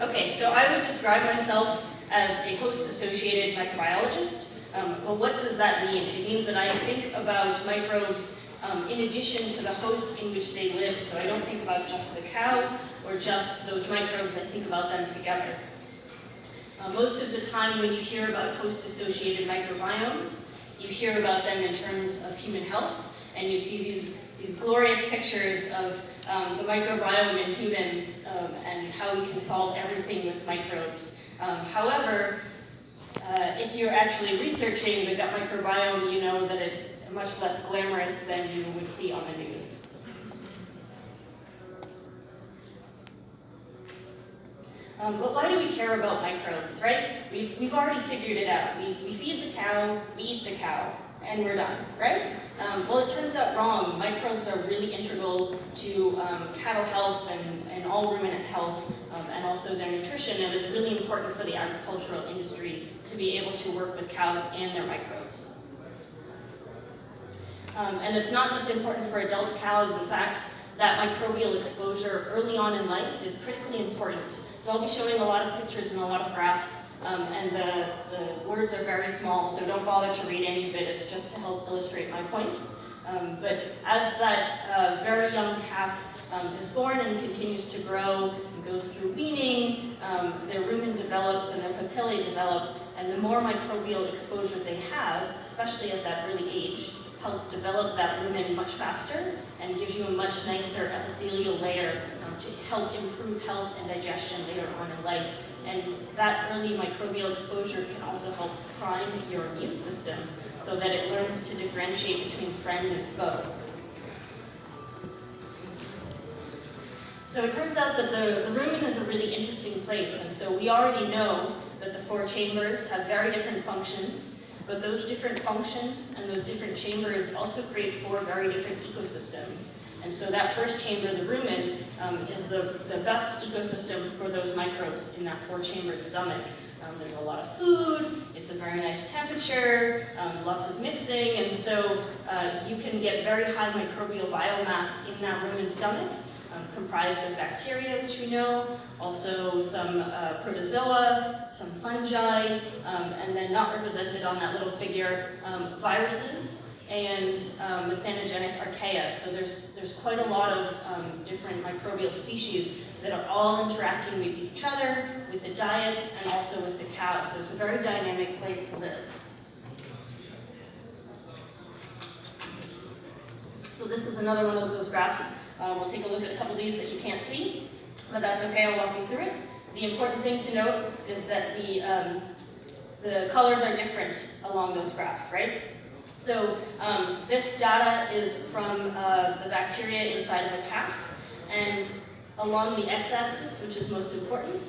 Okay, so I would describe myself as a host-associated microbiologist. Well, what does that mean? It means that I think about microbes in addition to the host in which they live. So I don't think about just the cow or just those microbes, I think about them together. Most of the time when you hear about host-associated microbiomes, you hear about them in terms of human health, and you see these glorious pictures of the microbiome in humans and how we can solve everything with microbes. However, if you're actually researching the gut microbiome, you know that it's much less glamorous than you would see on the news. But why do we care about microbes, right? We've already figured it out. We feed the cow, we eat the cow, and we're done, right? Well, it turns out wrong. Microbes are really integral to cattle health and all ruminant health, and also their nutrition, and it's really important for the agricultural industry to be able to work with cows and their microbes. And it's not just important for adult cows. In fact, that microbial exposure early on in life is critically important. So I'll be showing a lot of pictures and a lot of graphs, and the words are very small, so don't bother to read any of it. It's just to help illustrate my points. But as that very young calf is born and continues to grow and goes through weaning, their rumen develops and their papillae develop, and the more microbial exposure they have, especially at that early age, helps develop that rumen much faster and gives you a much nicer epithelial layer to help improve health and digestion later on in life. And that early microbial exposure can also help prime your immune system so that it learns to differentiate between friend and foe. So it turns out that the rumen is a really interesting place, and so we already know that the four chambers have very different functions. But those different functions and those different chambers also create four very different ecosystems. And so that first chamber, the rumen, is the best ecosystem for those microbes in that four-chamber stomach. There's a lot of food, it's a very nice temperature, lots of mixing, and so you can get very high microbial biomass in that rumen stomach, comprised of bacteria, which we know, also some protozoa, some fungi, and then not represented on that little figure, viruses and methanogenic archaea. So there's quite a lot of different microbial species that are all interacting with each other, with the diet, and also with the cow. So it's a very dynamic place to live. So this is another one of those graphs. We'll take a look at a couple of these that you can't see, but that's okay, I'll walk you through it. The important thing to note is that the colors are different along those graphs, right? So this data is from the bacteria inside of a calf, and along the x-axis, which is most important,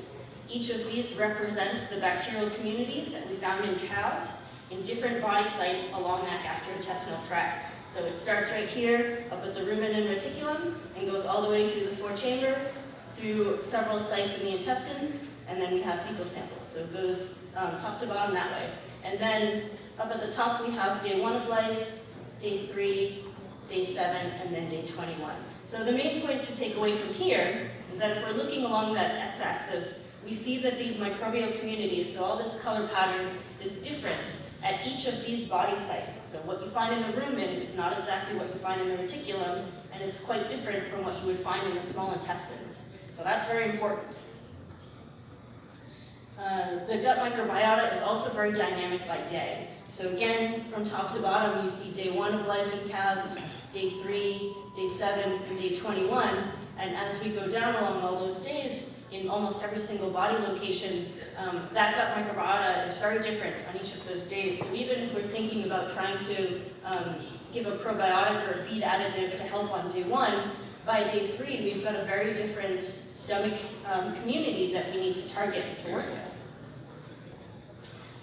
each of these represents the bacterial community that we found in calves in different body sites along that gastrointestinal tract. So it starts right here, up at the rumen and reticulum, and goes all the way through the four chambers, through several sites in the intestines, and then we have fecal samples. So it goes top to bottom that way. And then up at the top we have day 1 of life, day 3, day 7, and then day 21. So the main point to take away from here is that if we're looking along that x-axis, we see that these microbial communities, so all this color pattern, is different at each of these body sites. So what you find in the rumen is not exactly what you find in the reticulum, and it's quite different from what you would find in the small intestines. So that's very important. The gut microbiota is also very dynamic by day. So again, from top to bottom, you see day 1 of life in calves, day 3, day 7, and day 21. And as we go down along all those days, in almost every single body location, that gut microbiota is very different on each of those days. So even if we're thinking about trying to give a probiotic or a feed additive to help on day 1, by day 3, we've got a very different stomach community that we need to target to work with.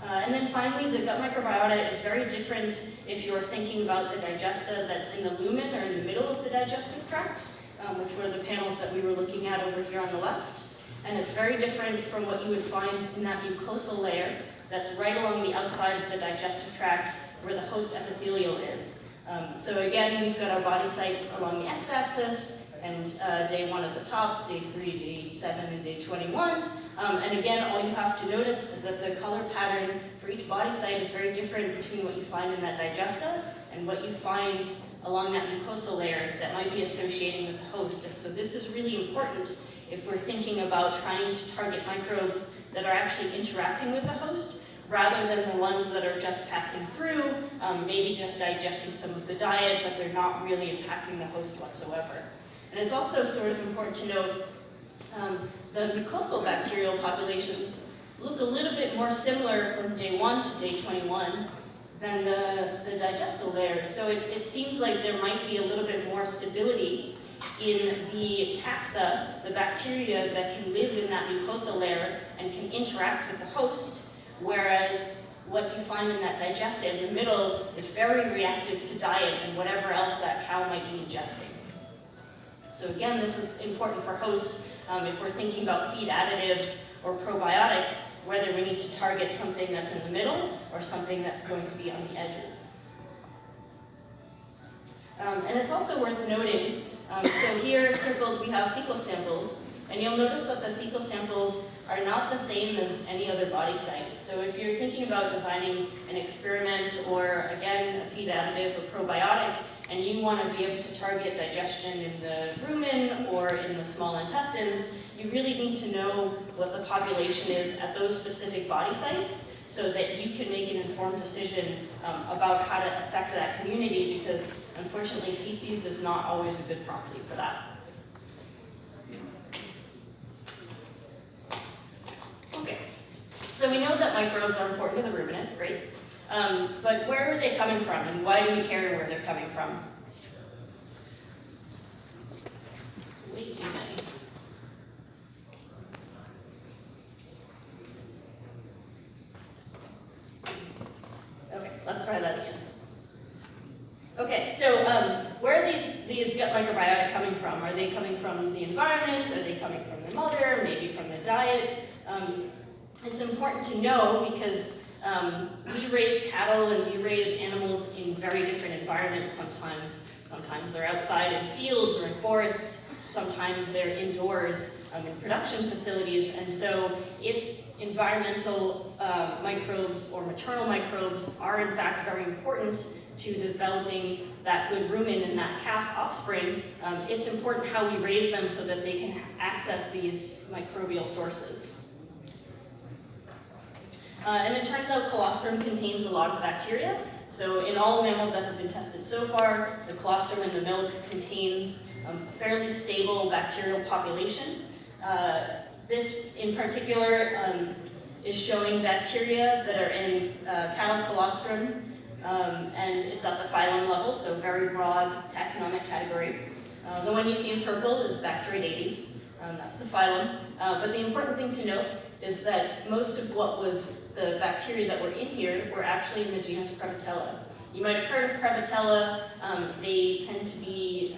And then finally, the gut microbiota is very different if you're thinking about the digesta that's in the lumen or in the middle of the digestive tract, which were the panels that we were looking at over here on the left. And it's very different from what you would find in that mucosal layer that's right along the outside of the digestive tract where the host epithelial is. So again, we've got our body sites along the x-axis, and day 1 at the top, day 3, day 7, and day 21. And again, all you have to notice is that the color pattern for each body site is very different between what you find in that digesta and what you find along that mucosal layer that might be associating with the host. And so this is really important if we're thinking about trying to target microbes that are actually interacting with the host, rather than the ones that are just passing through, maybe just digesting some of the diet, but they're not really impacting the host whatsoever. And it's also sort of important to note the mucosal bacterial populations look a little bit more similar from day 1 to day 21 than the digestal layer. So it seems like there might be a little bit more stability in the taxa, the bacteria that can live in that mucosal layer and can interact with the host, whereas what you find in that digesta in the middle is very reactive to diet and whatever else that cow might be ingesting. So again, this is important for hosts if we're thinking about feed additives or probiotics, whether we need to target something that's in the middle or something that's going to be on the edges. And it's also worth noting, so here circled we have fecal samples, and you'll notice that the fecal samples are not the same as any other body site. So if you're thinking about designing an experiment or, again, a feed additive or probiotic, and you want to be able to target digestion in the rumen or in the small intestines, you really need to know what the population is at those specific body sites so that you can make an informed decision about how to affect that community, because unfortunately feces is not always a good proxy for that. Okay, so we know that microbes are important to the ruminant, great. But where are they coming from, and why do we care where they're coming from? Way too many. Okay, let's try that again. Okay, so where are these gut microbiota coming from? Are they coming from the environment? Are they coming from the mother? Maybe from the diet? It's important to know because we raise cattle and we raise animals in very different environments sometimes. Sometimes they're outside in fields or in forests. Sometimes they're indoors in production facilities. And so if environmental microbes or maternal microbes are in fact very important to developing that good rumen and that calf offspring, it's important how we raise them so that they can access these microbial sources. And it turns out colostrum contains a lot of bacteria. So in all mammals that have been tested so far, the colostrum in the milk contains a fairly stable bacterial population. This in particular is showing bacteria that are in cow colostrum, and it's at the phylum level, so very broad taxonomic category. The one you see in purple is Bacteroidetes, that's the phylum. But the important thing to note is that most of what was the bacteria that were in here were actually in the genus Prevotella. You might have heard of Prevotella. They tend to be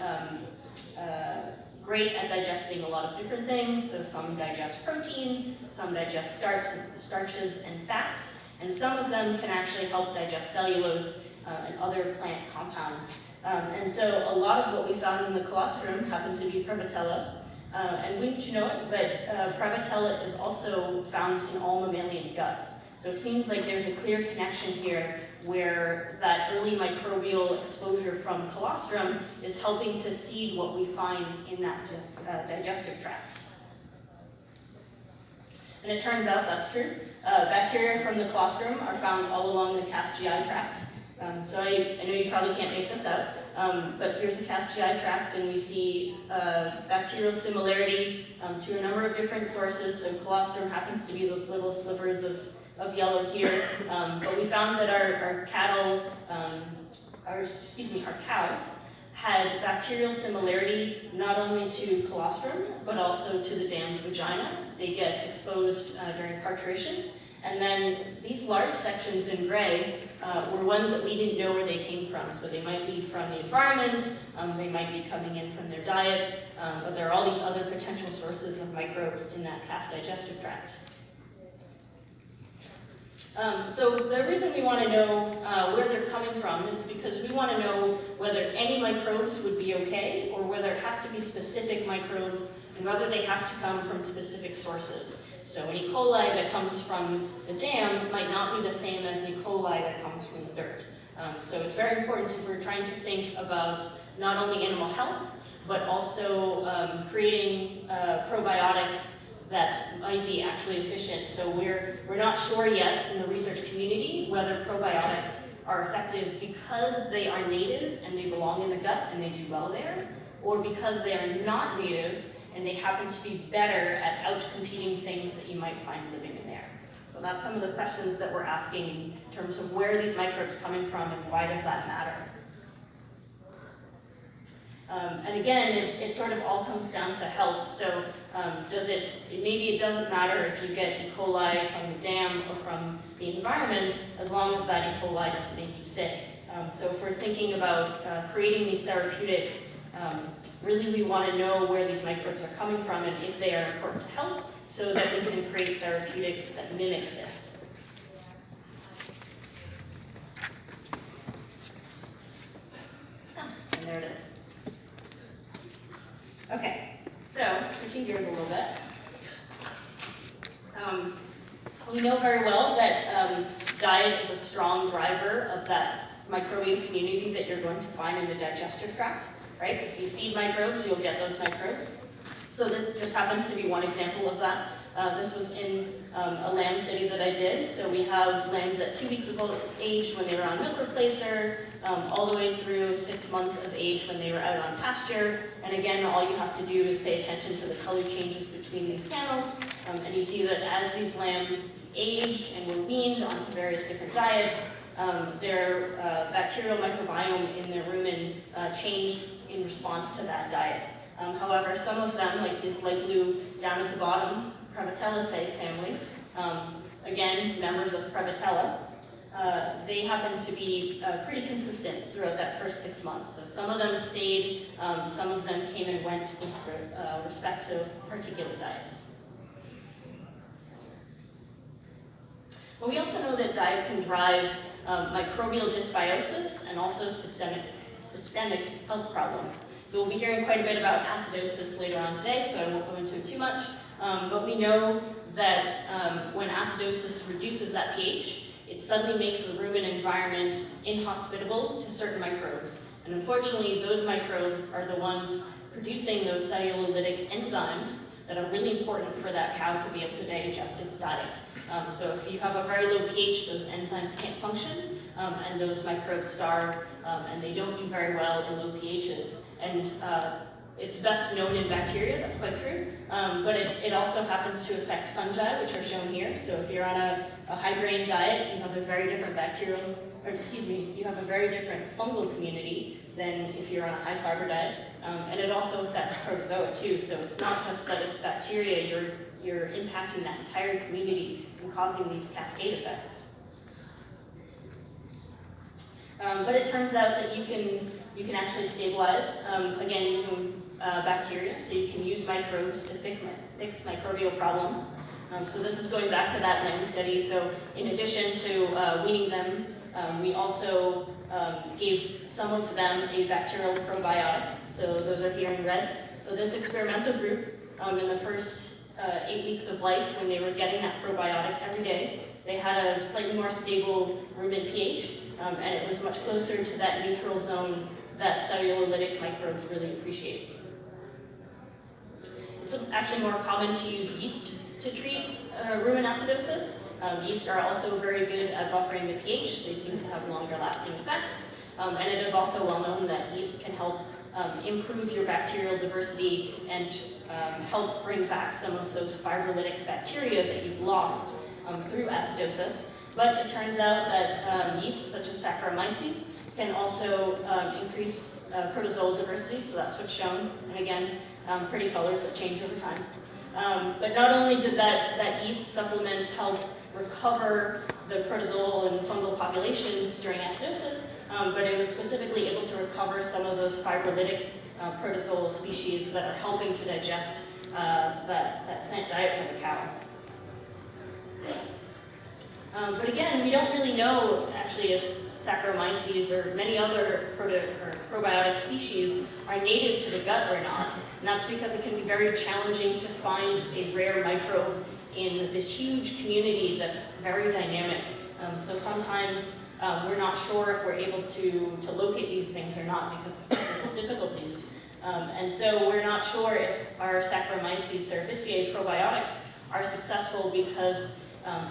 great at digesting a lot of different things. So some digest protein, some digest starches and fats, and some of them can actually help digest cellulose and other plant compounds. And so a lot of what we found in the colostrum happened to be Prevotella. And wouldn't you know it, but Prevotella is also found in all mammalian guts. So it seems like there's a clear connection here where that early microbial exposure from colostrum is helping to seed what we find in that digestive tract. And it turns out that's true. Bacteria from the colostrum are found all along the calf GI tract. So I know you probably can't make this up, but here's the calf GI tract, and we see bacterial similarity to a number of different sources. So colostrum happens to be those little slivers of yellow here. But we found that our cattle, our cows, had bacterial similarity not only to colostrum, but also to the dam's vagina. They get exposed during parturition. And then these large sections in gray were ones that we didn't know where they came from. So they might be from the environment, they might be coming in from their diet, but there are all these other potential sources of microbes in that calf digestive tract. So the reason we want to know where they're coming from is because we want to know whether any microbes would be okay, or whether it has to be specific microbes, and whether they have to come from specific sources. So an E. coli that comes from the dam might not be the same as an E. coli that comes from the dirt. So it's very important if we're trying to think about not only animal health, but also creating probiotics that might be actually efficient. So we're not sure yet in the research community whether probiotics are effective because they are native and they belong in the gut and they do well there, or because they are not native and they happen to be better at out-competing things that you might find living in there. So that's some of the questions that we're asking in terms of where are these microbes coming from and why does that matter? And again, it sort of all comes down to health. So maybe it doesn't matter if you get E. coli from the dam or from the environment, as long as that E. coli doesn't make you sick. So if we're thinking about creating these therapeutics, really we want to know where these microbes are coming from and if they are important to health, so that we can create therapeutics that mimic this. And there it is. Okay, so switching gears a little bit. We know very well that diet is a strong driver of that microbial community that you're going to find in the digestive tract, right? If you feed microbes, you'll get those microbes. So this just happens to be one example of that. This was in a lamb study that I did. So we have lambs at 2 weeks of age when they were on milk replacer, all the way through 6 months of age when they were out on pasture. And again, all you have to do is pay attention to the color changes between these panels. And you see that as these lambs aged and were weaned onto various different diets, their bacterial microbiome in their rumen changed in response to that diet. However, some of them, like this light blue down at the bottom, Prevotella family, again, members of Prevotella, they happen to be pretty consistent throughout that first 6 months. So some of them stayed, some of them came and went with respect to particular diets. But we also know that diet can drive microbial dysbiosis and also systemic health problems. So we'll be hearing quite a bit about acidosis later on today, so I won't go into it too much. But we know that when acidosis reduces that pH, it suddenly makes the rumen environment inhospitable to certain microbes. And unfortunately, those microbes are the ones producing those cellulolytic enzymes that are really important for that cow to be able to digest its diet. So if you have a very low pH, those enzymes can't function, and those microbes starve, and they don't do very well in low pHs. And it's best known in bacteria, that's quite true, but it also happens to affect fungi, which are shown here. So if you're on a high-grain diet, you have a very different you have a very different fungal community than if you're on a high-fiber diet. And it also affects protozoa too, so it's not just that it's bacteria, you're impacting that entire community and causing these cascade effects. But it turns out that you can actually stabilize, again, using bacteria, so you can use microbes to fix microbial problems. So this is going back to that lamb study. So in addition to weaning them, we also gave some of them a bacterial probiotic. So those are here in red. So this experimental group, in the first 8 weeks of life, when they were getting that probiotic every day, they had a slightly more stable rumen pH, and it was much closer to that neutral zone that cellulolytic microbes really appreciate. It's actually more common to use yeast to treat rumen acidosis. Yeast are also very good at buffering the pH. They seem to have longer lasting effects. And it is also well known that yeast can help improve your bacterial diversity and help bring back some of those fibrolytic bacteria that you've lost through acidosis. But it turns out that yeast, such as Saccharomyces, can also increase protozoal diversity, so that's what's shown. And again, pretty colors that change over time. But not only did that yeast supplement help recover the protozoal and fungal populations during acidosis, but it was specifically able to recover some of those fibrolytic protozoal species that are helping to digest that plant diet for the cow. But again, we don't really know actually if Saccharomyces or many other probiotic species are native to the gut or not. And that's because it can be very challenging to find a rare microbe in this huge community that's very dynamic. So sometimes we're not sure if we're able to locate these things or not because of technical difficulties. And so we're not sure if our Saccharomyces cerevisiae probiotics are successful because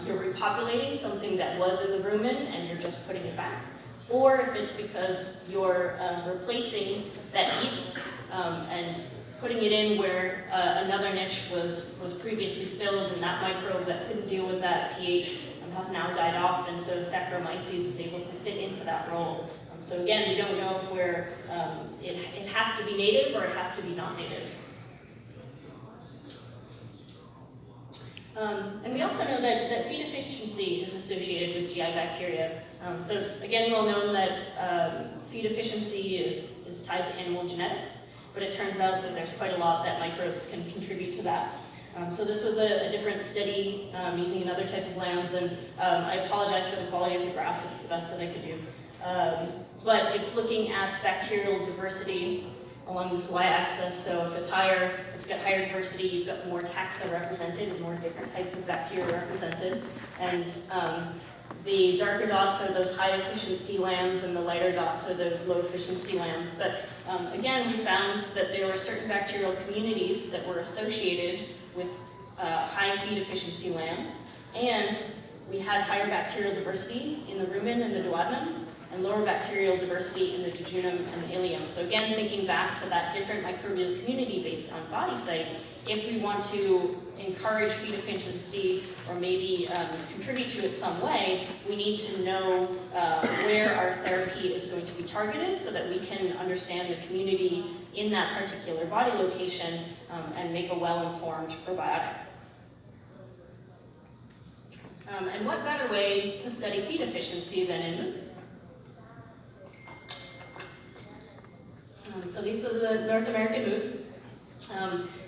you're repopulating something that was in the rumen and you're just putting it back, or if it's because you're replacing that yeast and putting it in where another niche was previously filled, and that microbe that couldn't deal with that pH has now died off, and so Saccharomyces is able to fit into that role. So again, we don't know if we're, it has to be native or it has to be not native. And we also know that feed efficiency is associated with GI bacteria. So it's again well known that feed efficiency is tied to animal genetics, but it turns out that there's quite a lot that microbes can contribute to that. So this was a different study using another type of lambs, and I apologize for the quality of the graph, it's the best that I could do. But it's looking at bacterial diversity along this y-axis, so if it's higher, it's got higher diversity, you've got more taxa represented and more different types of bacteria represented. And the darker dots are those high efficiency lambs and the lighter dots are those low efficiency lambs. But again, we found that there were certain bacterial communities that were associated with high feed efficiency lambs, and we had higher bacterial diversity in the rumen and the duodenum, and lower bacterial diversity in the jejunum and the ileum. So again, thinking back to that different microbial community based on body site, if we want to encourage feed efficiency or maybe contribute to it some way, we need to know where our therapy is going to be targeted so that we can understand the community in that particular body location and make a well-informed probiotic. And what better way to study feed efficiency than in moose? So these are the North American moose.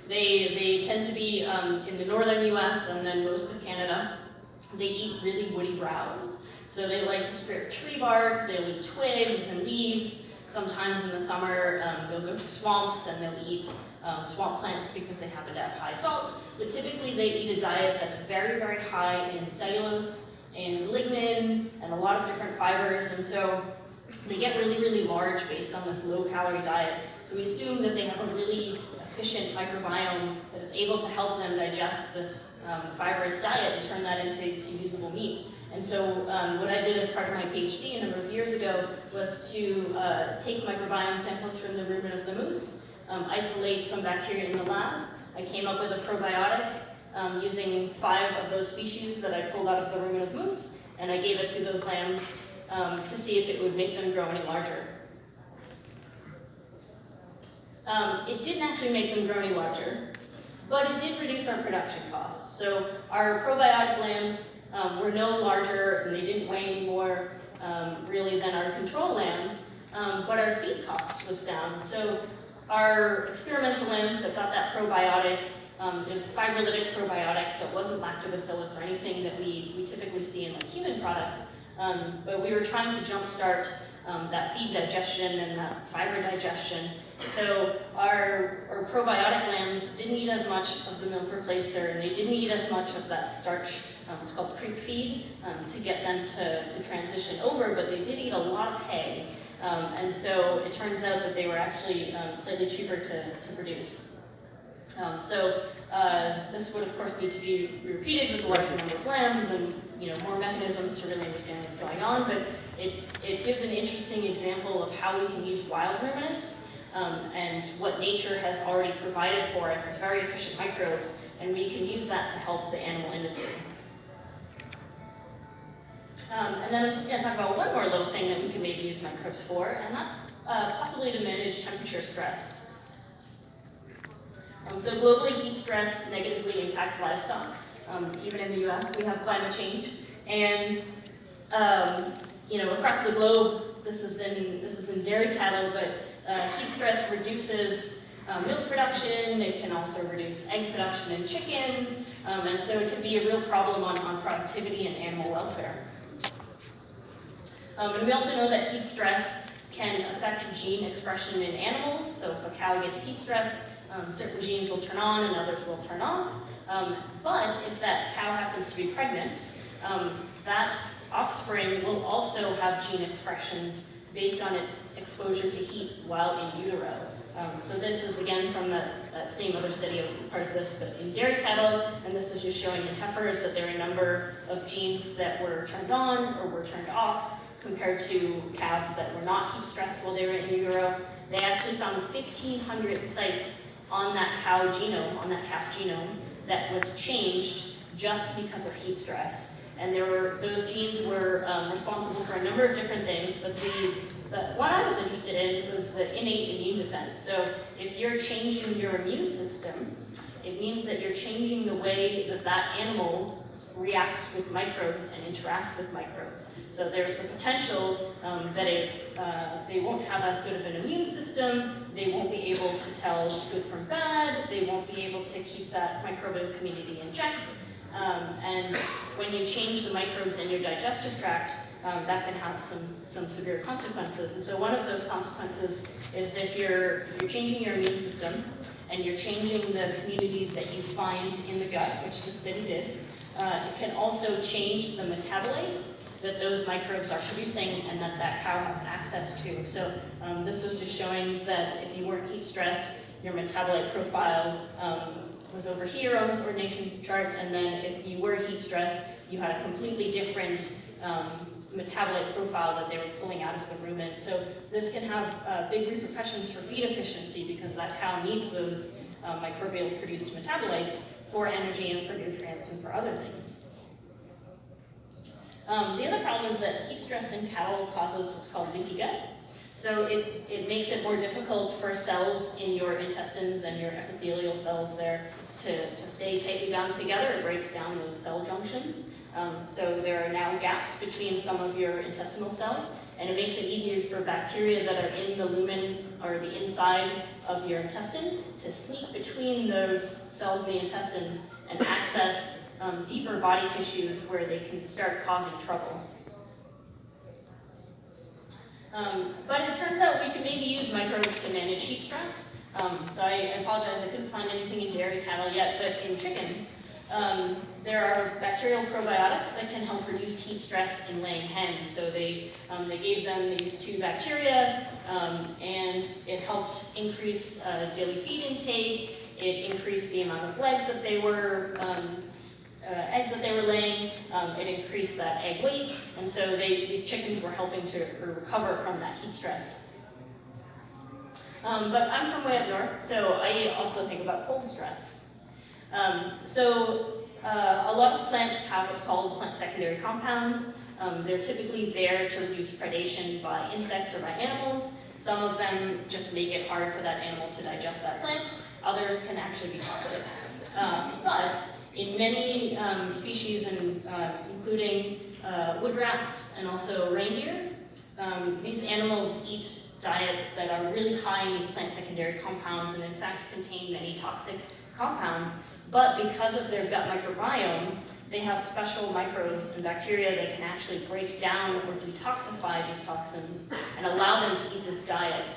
They tend to be in the northern US and then most of Canada. They eat really woody browse. So they like to strip tree bark, they'll eat twigs and leaves. Sometimes in the summer, they'll go to swamps and they'll eat swamp plants because they happen to have high salt. But typically they eat a diet that's very, very high in cellulose and lignin and a lot of different fibers. And so they get really, really large based on this low-calorie diet. So we assume that they have a really efficient microbiome that is able to help them digest this fibrous diet and turn that into usable meat. And so what I did as part of my PhD a number of years ago was to take microbiome samples from the rumen of the moose, isolate some bacteria in the lab. I came up with a probiotic using 5 of those species that I pulled out of the rumen of moose, and I gave it to those lambs to see if it would make them grow any larger. It didn't actually make them grow any larger, but it did reduce our production costs. So our probiotic lambs were no larger, and they didn't weigh any more really than our control lambs, but our feed costs was down. So our experimental lambs that got that probiotic, it was a fibrolytic probiotic, so it wasn't lactobacillus or anything that we typically see in like human products. But we were trying to jumpstart that feed digestion and that fiber digestion. So our probiotic lambs didn't eat as much of the milk replacer, and they didn't eat as much of that starch, it's called creep feed, to get them to transition over, but they did eat a lot of hay. And so it turns out that they were actually slightly cheaper to produce. So this would of course need to be repeated with a larger number of lambs and more mechanisms to really understand what's going on, but it gives an interesting example of how we can use wild ruminants and what nature has already provided for us as very efficient microbes, and we can use that to help the animal industry. And then I'm just going to talk about one more little thing that we can maybe use microbes for, and that's possibly to manage temperature stress. So globally, heat stress negatively impacts livestock. Even in the US, we have climate change, and across the globe, this is in dairy cattle, but heat stress reduces milk production. It can also reduce egg production in chickens, and so it can be a real problem on productivity and animal welfare. And we also know that heat stress can affect gene expression in animals. So if a cow gets heat stress, certain genes will turn on and others will turn off. But if that cow happens to be pregnant, that offspring will also have gene expressions based on its exposure to heat while in utero. So this is again from that same other study. I was part of this, but in dairy cattle, and this is just showing in heifers that there are a number of genes that were turned on or were turned off compared to calves that were not heat stressed while they were in utero. They actually found 1,500 sites on that cow genome, on that calf genome, that was changed just because of heat stress. And those genes were responsible for a number of different things, but the one I was interested in was the innate immune defense. So if you're changing your immune system, it means that you're changing the way that that animal reacts with microbes and interacts with microbes. So there's the potential that they won't have as good of an immune system, they won't be able to tell good from bad, they won't be able to keep that microbial community in check. And when you change the microbes in your digestive tract, that can have some severe consequences. And so one of those consequences is if you're changing your immune system and you're changing the community that you find in the gut, which the study did, it can also change the metabolites that those microbes are producing and that cow has access to. So this was just showing that if you weren't heat stressed, your metabolite profile was over here on this ordination chart, and then if you were heat stressed, you had a completely different metabolite profile that they were pulling out of the rumen. So this can have big repercussions for feed efficiency because that cow needs those microbial produced metabolites for energy and for nutrients and for other things. The other problem is that heat stress in cattle causes what's called leaky gut. So it makes it more difficult for cells in your intestines and your epithelial cells there to stay tightly bound together. It breaks down those cell junctions. So there are now gaps between some of your intestinal cells, and it makes it easier for bacteria that are in the lumen or the inside of your intestine to sneak between those cells in the intestines and access deeper body tissues where they can start causing trouble. But it turns out we can maybe use microbes to manage heat stress. So I apologize, I couldn't find anything in dairy cattle yet, but in chickens, there are bacterial probiotics that can help reduce heat stress in laying hens. So they gave them these two bacteria, and it helped increase daily feed intake. It increased the amount of eggs that they were laying. It increased that egg weight, and so these chickens were helping to recover from that heat stress. But I'm from way up north, so I also think about cold stress. A lot of plants have what's called plant secondary compounds. They're typically there to reduce predation by insects or by animals. Some of them just make it hard for that animal to digest that plant. Others can actually be toxic. But in many species, including wood rats and also reindeer, these animals eat diets that are really high in these plant secondary compounds and in fact contain many toxic compounds. But because of their gut microbiome, they have special microbes and bacteria that can actually break down or detoxify these toxins and allow them to eat this diet.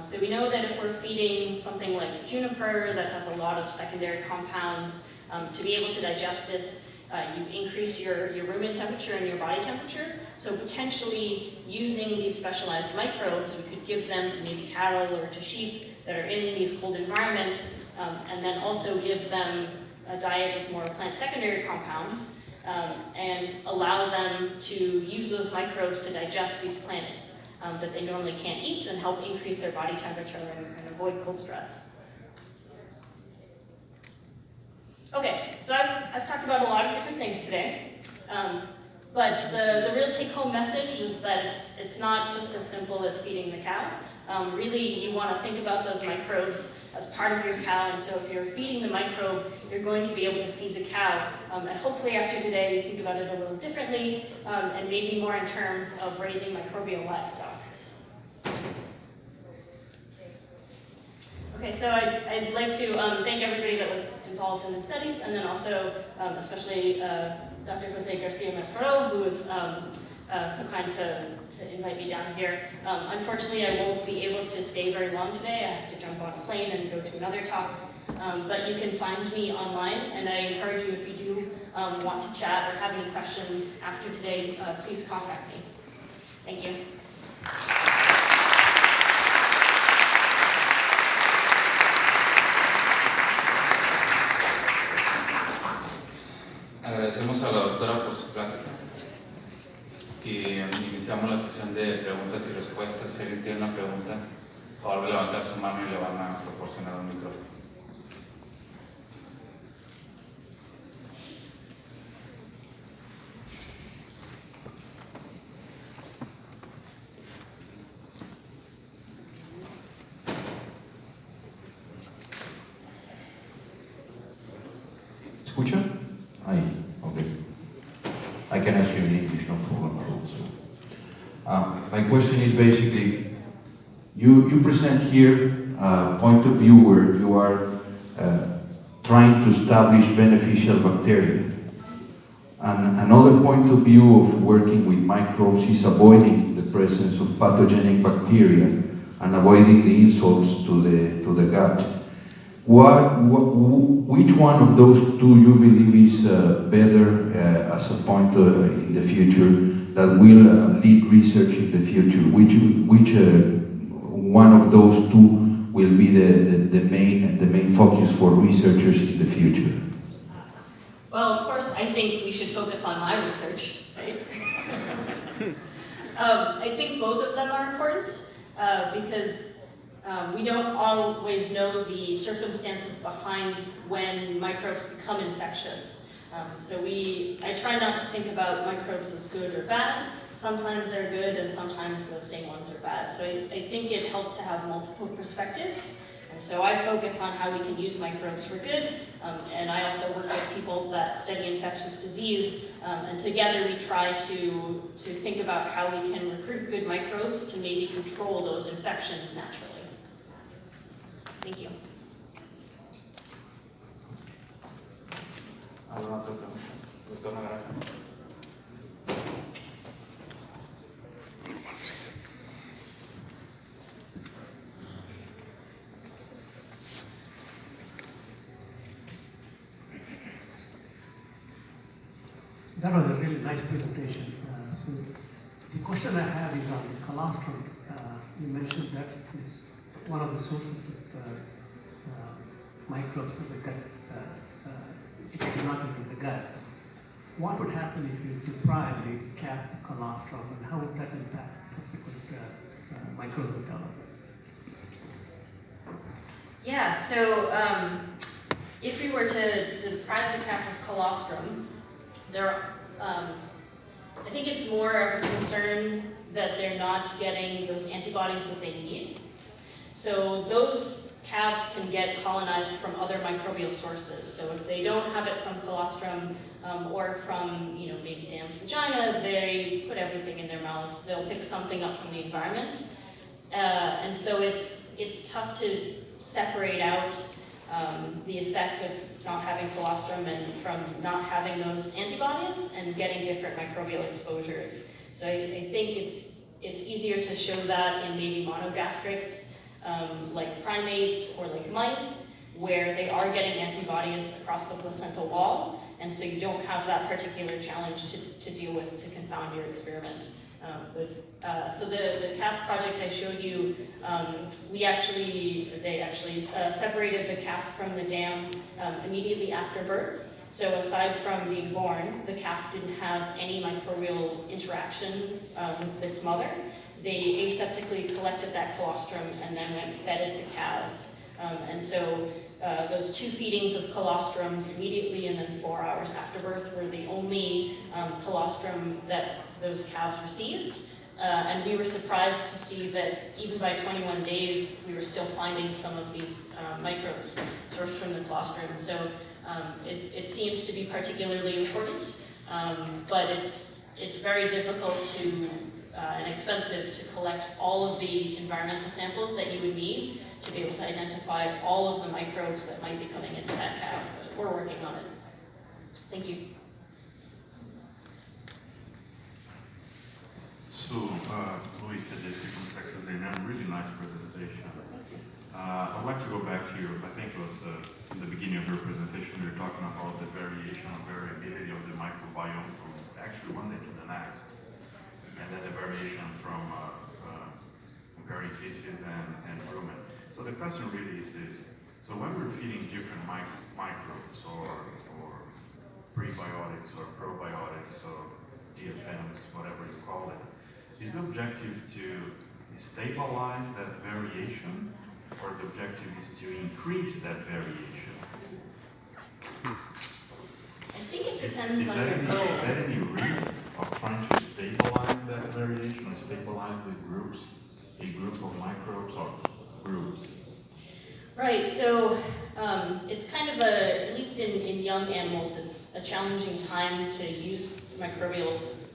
So we know that if we're feeding something like juniper that has a lot of secondary compounds, to be able to digest this, you increase your rumen temperature and your body temperature. So potentially using these specialized microbes, we could give them to maybe cattle or to sheep that are in these cold environments, and then also give them a diet with more plant secondary compounds, and allow them to use those microbes to digest these plants that they normally can't eat and help increase their body temperature and avoid cold stress. Okay, so I've talked about a lot of different things today, but the real take-home message is that it's not just as simple as feeding the cow. Really, you want to think about those microbes as part of your cow, and so if you're feeding the microbe, you're going to be able to feed the cow. And hopefully after today, you think about it a little differently, and maybe more in terms of raising microbial livestock. Okay, so I'd like to thank everybody that was involved in the studies, and then also especially Dr. Jose Garcia-Mazcorro, who was so kind to invite me down here. Unfortunately, I won't be able to stay very long today. I have to jump on a plane and go to another talk. But you can find me online, and I encourage you, if you do want to chat or have any questions after today, please contact me. Thank you. Agradecemos a la doctora por su plática y iniciamos la sesión de preguntas y respuestas. Si alguien tiene una pregunta, por favor de levantar su mano y le van a proporcionar un micrófono. ¿Escucha? Ahí, okay. I can ask you in English, no problem also. My question is basically, you present here a point of view where you are trying to establish beneficial bacteria. And another point of view of working with microbes is avoiding the presence of pathogenic bacteria and avoiding the insults to the gut. Which one of those two you believe is better as a point in the future that will lead research in the future? Which one of those two will be the main focus for researchers in the future? Well, of course, I think we should focus on my research, right? I think both of them are important because we don't always know the circumstances behind when microbes become infectious. So I try not to think about microbes as good or bad. Sometimes they're good and sometimes those same ones are bad. So I think it helps to have multiple perspectives. And so I focus on how we can use microbes for good. And I also work with people that study infectious disease. And together we try to think about how we can recruit good microbes to maybe control those infections naturally. Thank you. ¿Alguna otra pregunta? Doctor Nagaraj. That was a really nice presentation. So the question I have is on colostrum. You mentioned that's one of the sources of microbes for the gut, if it not in the gut. What would happen if you deprive the calf of colostrum, and how would that impact subsequent microbial development? Yeah, so if we were to deprive the calf of colostrum, I think it's more of a concern that they're not getting those antibodies that they need. So those calves can get colonized from other microbial sources. So if they don't have it from colostrum or from maybe dam's vagina, they put everything in their mouths. They'll pick something up from the environment, and so it's tough to separate out the effect of not having colostrum and from not having those antibodies and getting different microbial exposures. So I think it's easier to show that in maybe monogastrics, like primates or like mice, where they are getting antibodies across the placental wall, and so you don't have that particular challenge to deal with to confound your experiment. So the calf project I showed you, they actually separated the calf from the dam immediately after birth. So aside from being born, the calf didn't have any microbial interaction with its mother. They aseptically collected that colostrum and then went and fed it to calves. And so those 2 feedings of colostrums immediately and then 4 hours after birth were the only colostrum that those calves received. And we were surprised to see that even by 21 days, we were still finding some of these microbes sourced from the colostrum. So it seems to be particularly important, but it's very difficult and expensive to collect all of the environmental samples that you would need to be able to identify all of the microbes that might be coming into that cow. But we're working on it. Thank you. So, Luis Tedeschi from Texas A&M, really nice presentation. I'd like to go back to your, I think it was in the beginning of your presentation, you were talking about the variation or variability of the microbiome from actually one day to the next, and then the variation from comparing feces and rumen. So the question really is this: so when we're feeding different microbes or prebiotics or probiotics or DFMs, whatever you call it, is the objective to stabilize that variation, or the objective is to increase that variation? I think it depends on your goal. Is there any risk of trying to stabilize that variation or stabilize the groups, a group of microbes or groups? Right, so it's kind of at least in young animals, it's a challenging time to use microbials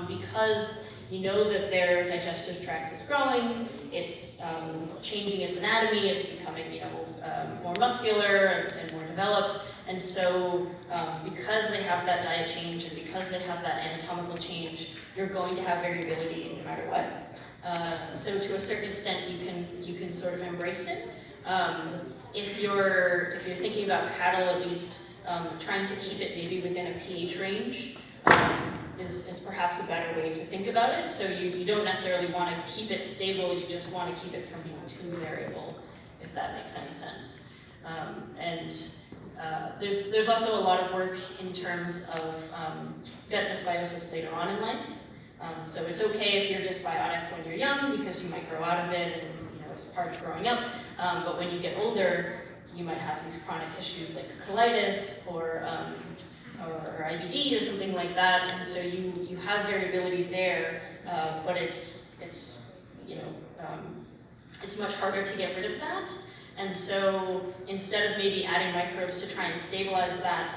because you know that their digestive tract is growing, it's changing its anatomy, it's becoming more muscular and more developed, and so because they have that diet change and because they have that anatomical change, you're going to have variability no matter what. So to a certain extent, you can sort of embrace it. If you're thinking about cattle, at least trying to keep it maybe within a pH range is perhaps a better way to think about it. So you don't necessarily want to keep it stable, you just want to keep it from being too variable, if that makes any sense. There's also a lot of work in terms of gut dysbiosis later on in life. So it's okay if you're dysbiotic when you're young because you might grow out of it and it's part of growing up. But when you get older, you might have these chronic issues like colitis or IBD or something like that, and so you have variability there, but it's much harder to get rid of that. And so instead of maybe adding microbes to try and stabilize that,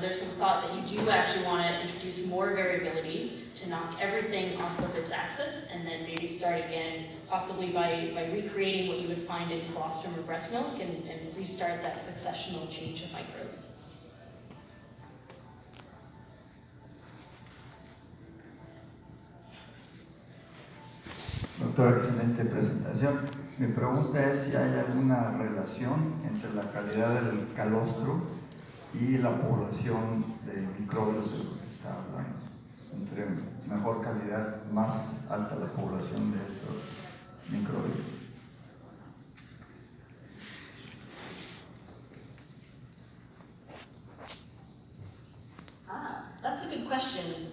there's some thought that you do actually want to introduce more variability to knock everything off of its axis, and then maybe start again, possibly by recreating what you would find in colostrum or breast milk, and restart that successional change of microbes. Doctor, excelente presentación. Mi pregunta es si hay alguna relación entre la calidad del calostro y la población de microbios de los que está hablando. Entre mejor calidad, más alta la población de estos microbios. That's a good question.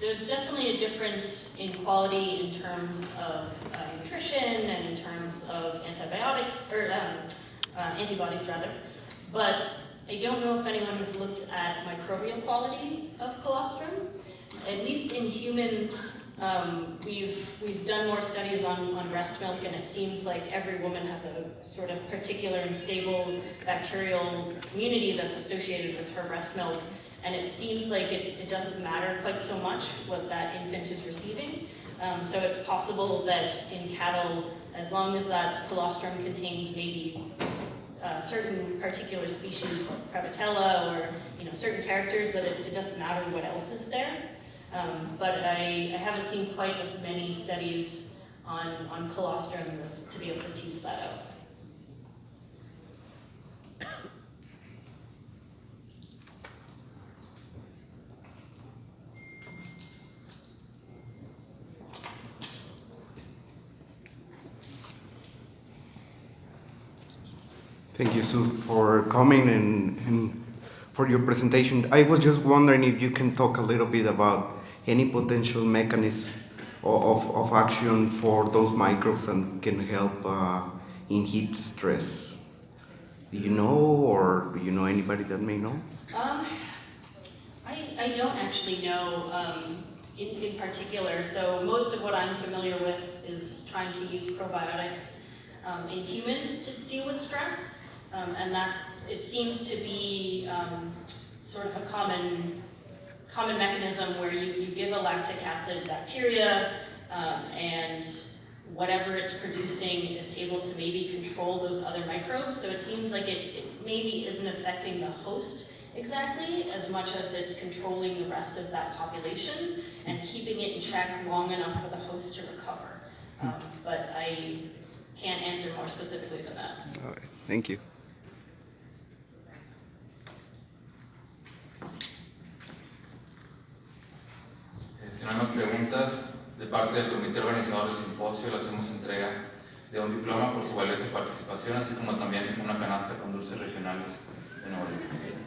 There's definitely a difference in quality in terms of nutrition and in terms of antibiotics, or antibodies rather, but I don't know if anyone has looked at microbial quality of colostrum. At least in humans, we've done more studies on breast milk, and it seems like every woman has a sort of particular and stable bacterial community that's associated with her breast milk. And it seems like it doesn't matter quite so much what that infant is receiving. So it's possible that in cattle, as long as that colostrum contains maybe certain particular species like Prevotella or certain characters, that it doesn't matter what else is there. But I haven't seen quite as many studies on colostrum as to be able to tease that out. Thank you, Sue, for coming and for your presentation. I was just wondering if you can talk a little bit about any potential mechanism of action for those microbes and can help in heat stress. Do you know, or do you know anybody that may know? I don't actually know in particular. So most of what I'm familiar with is trying to use probiotics in humans to deal with stress. And that it seems to be sort of a common mechanism where you give a lactic acid bacteria, and whatever it's producing is able to maybe control those other microbes. So it seems like it maybe isn't affecting the host exactly as much as it's controlling the rest of that population and keeping it in check long enough for the host to recover. But I can't answer more specifically than that. All right. Thank you. Si no hay más preguntas, de parte del comité organizador del simposio le hacemos entrega de un diploma por su valiosa participación, así como también una canasta con dulces regionales de Nuevo León.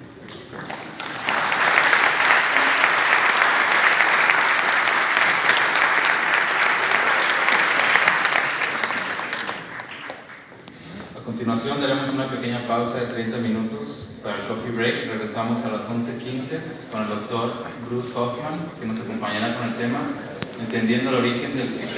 A continuación daremos una pequeña pausa de 30 minutos para el coffee break. Regresamos a las 11:15 con el doctor Bruce Hoffman, que nos acompañará con el tema Entendiendo el origen del sistema